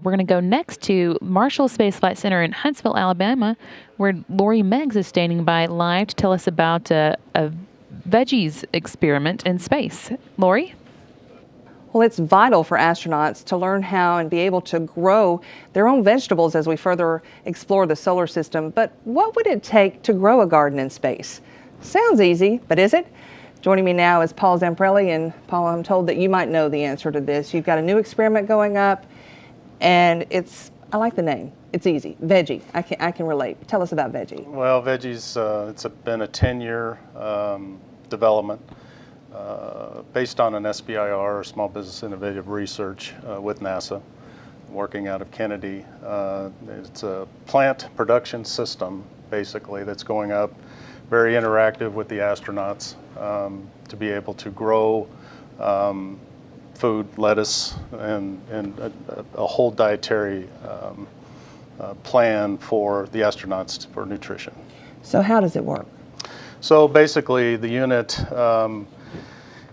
We're going to go next to Marshall Space Flight Center in Huntsville, Alabama, where Lori Meggs is standing by live to tell us about a VEGGIE experiment in space. Lori? Well, it's vital for astronauts to learn how and be able to grow their own vegetables as we further explore the solar system. But what would it take to grow a garden in space? Sounds easy, but is it? Joining me now is Paul Zamprelli, and Paul, I'm told that you might know the answer to this. You've got a new experiment going up, and I like the name. It's easy. VEGGIE. I can relate. Tell us about VEGGIE. Well, VEGGIE's it's been a 10-year development based on an SBIR, or Small Business Innovative Research, with NASA, working out of Kennedy. It's a plant production system, basically, that's going up, very interactive with the astronauts, to be able to grow food, lettuce, and a whole dietary plan for the astronauts for nutrition. So how does it work? So basically, the unit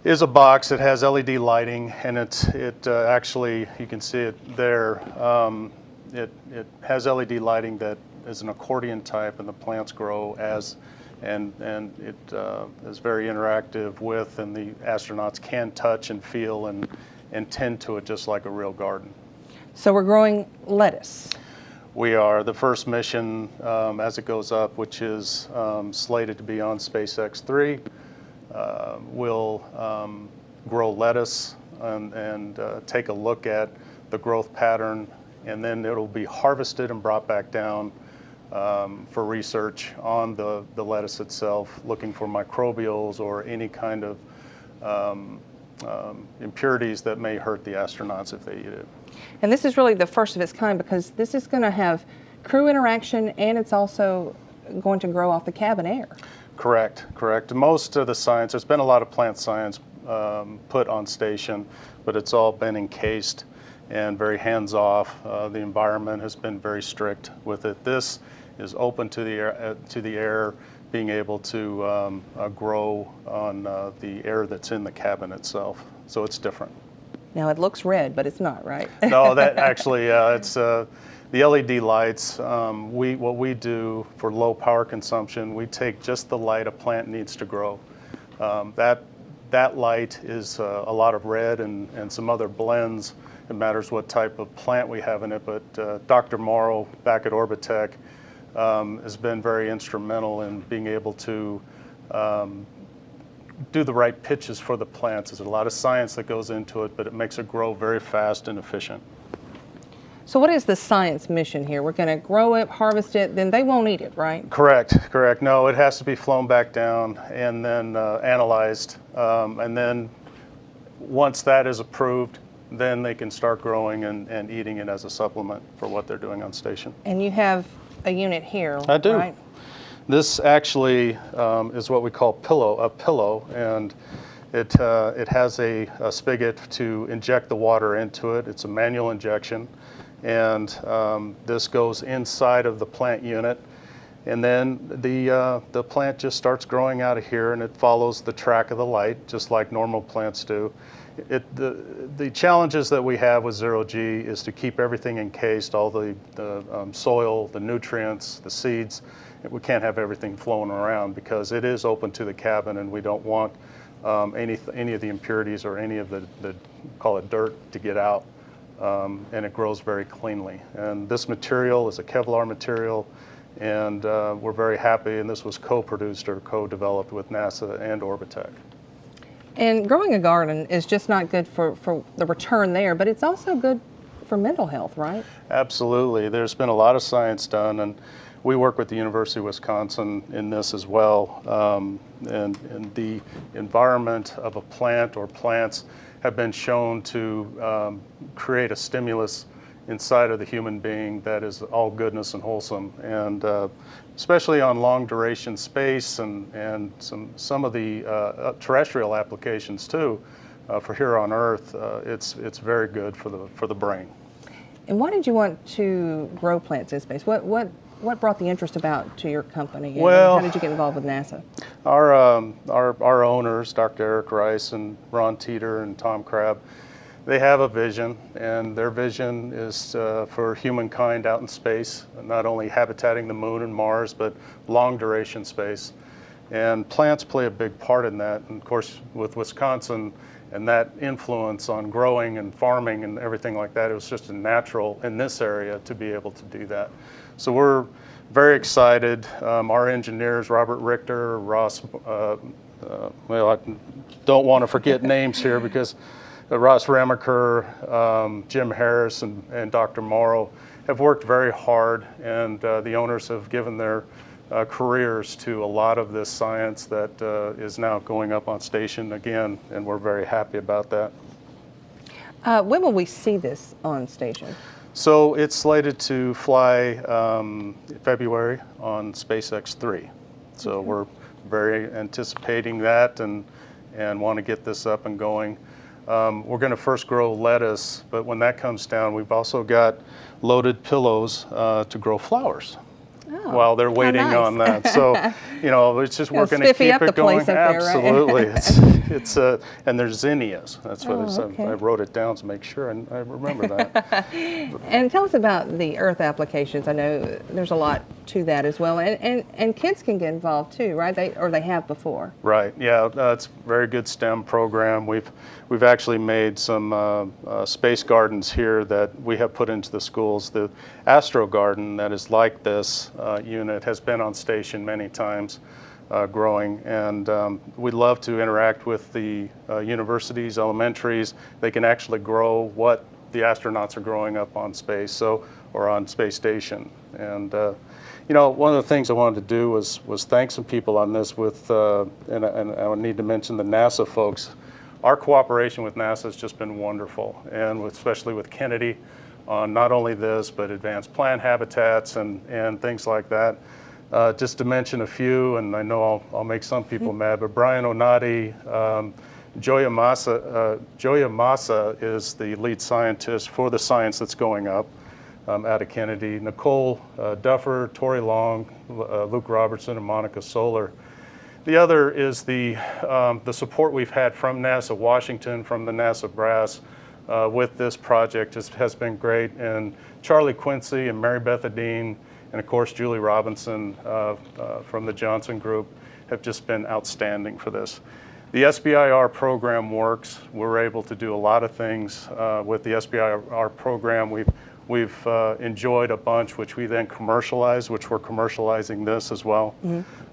is a box that has LED lighting, and it actually, you can see it there. It has LED lighting that is an accordion type, and the plants grow as, and it is very interactive with, and the astronauts can touch and feel and tend to it just like a real garden. So we're growing lettuce. We are. The first mission, as it goes up, which is slated to be on SpaceX 3, will grow lettuce and take a look at the growth pattern, and then it'll be harvested and brought back down for research on the lettuce itself, looking for microbials or any kind of impurities that may hurt the astronauts if they eat it. And this is really the first of its kind, because this is going to have crew interaction, and it's also going to grow off the cabin air. Correct, correct. Most of the science, there's been a lot of plant science put on station, but it's all been encased and very hands-off. The environment has been very strict with it. This is open to the air, being able to grow on the air that's in the cabin itself. So it's different. Now it looks red, but it's not, right? No, that actually, it's the LED lights. What we do for low power consumption, we take just the light a plant needs to grow. That light is a lot of red and some other blends. It matters what type of plant we have in it, but Dr. Morrow back at Orbitech has been very instrumental in being able to do the right pitches for the plants. There's a lot of science that goes into it, but it makes it grow very fast and efficient. So what is the science mission here? We're going to grow it, harvest it, then they won't eat it, right? Correct, correct. No, it has to be flown back down and then analyzed. And then once that is approved, then they can start growing and eating it as a supplement for what they're doing on station. And you have a unit here, I do. Right? This actually is what we call a pillow, and it has a spigot to inject the water into it. It's a manual injection, and this goes inside of the plant unit, and then the plant just starts growing out of here, and it follows the track of the light, just like normal plants do. The challenges that we have with zero-G is to keep everything encased, all the soil, the nutrients, the seeds. We can't have everything flowing around because it is open to the cabin, and we don't want any of the impurities or any of the call it dirt to get out, and it grows very cleanly. And this material is a Kevlar material, and we're very happy, and this was co-produced or co-developed with NASA and Orbitech. And growing a garden is just not good for the return there, but it's also good for mental health, right? Absolutely. There's been a lot of science done, and we work with the University of Wisconsin in this as well. And the environment of a plant or plants have been shown to create a stimulus inside of the human being that is all goodness and wholesome. And especially on long duration space and some of the terrestrial applications too, for here on Earth, it's very good for the brain. And why did you want to grow plants in space? What brought the interest about to your company? Well, how did you get involved with NASA? Our owners, Dr. Eric Rice and Ron Teeter and Tom Crabb, they have a vision, and their vision is for humankind out in space, not only habitating the moon and Mars, but long duration space. And plants play a big part in that. And of course, with Wisconsin and that influence on growing and farming and everything like that, it was just a natural in this area to be able to do that. So we're very excited. Our engineers, Robert Richter, Ross, well, I don't want to forget names here because Ross Remaker, Jim Harris, and Dr. Morrow have worked very hard, and the owners have given their careers to a lot of this science that is now going up on station again, and we're very happy about that. When will we see this on station? So it's slated to fly February on SpaceX 3. So Okay. we're very anticipating that and want to get this up and going. We're going to first grow lettuce, but when that comes down, we've also got loaded pillows to grow flowers. Oh, while they're waiting nice. on that. So, you know, it's just we're going to spiffy keep up the it going. place up there, right? Absolutely. it's and there's zinnias. That's what it's. okay. I wrote it down to make sure, and I remember that. And tell us about the earth applications. I know there's a lot to that as well, and kids can get involved too, right? They have before. Right. Yeah, it's a very good STEM program. We've actually made some space gardens here that we have put into the schools. The Astro Garden that is like this unit has been on station many times, growing, and we'd love to interact with the universities, elementaries. They can actually grow what the astronauts are growing up on space, or on space station. And you know, one of the things I wanted to do was thank some people on this with, and I need to mention the NASA folks. Our cooperation with NASA has just been wonderful, and especially with Kennedy on not only this, but advanced plant habitats and things like that. Just to mention a few, and I know I'll make some people mad, but Brian Onati, Joya Massa is the lead scientist for the science that's going up out of Kennedy. Nicole Duffer, Tori Long, Luke Robertson, and Monica Solar. The other is the support we've had from NASA Washington, from the NASA brass with this project has been great. And Charlie Quincy and Mary Beth Adine, and of course Julie Robinson from the Johnson Group have just been outstanding for this. The SBIR program works. We're able to do a lot of things with the SBIR program. We've enjoyed a bunch, which we then commercialize, which we're commercializing this as well.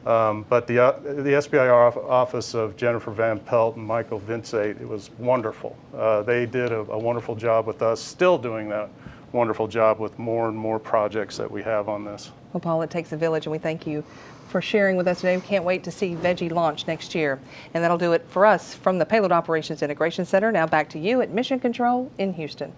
But the SBIR office of Jennifer Van Pelt and Michael Vincate, it was wonderful. They did a wonderful job with us, still doing that wonderful job with more and more projects that we have on this. Well, Paul, it takes a village, and we thank you for sharing with us today. We can't wait to see VEGGIE launch next year. And that'll do it for us from the Payload Operations Integration Center. Now back to you at Mission Control in Houston.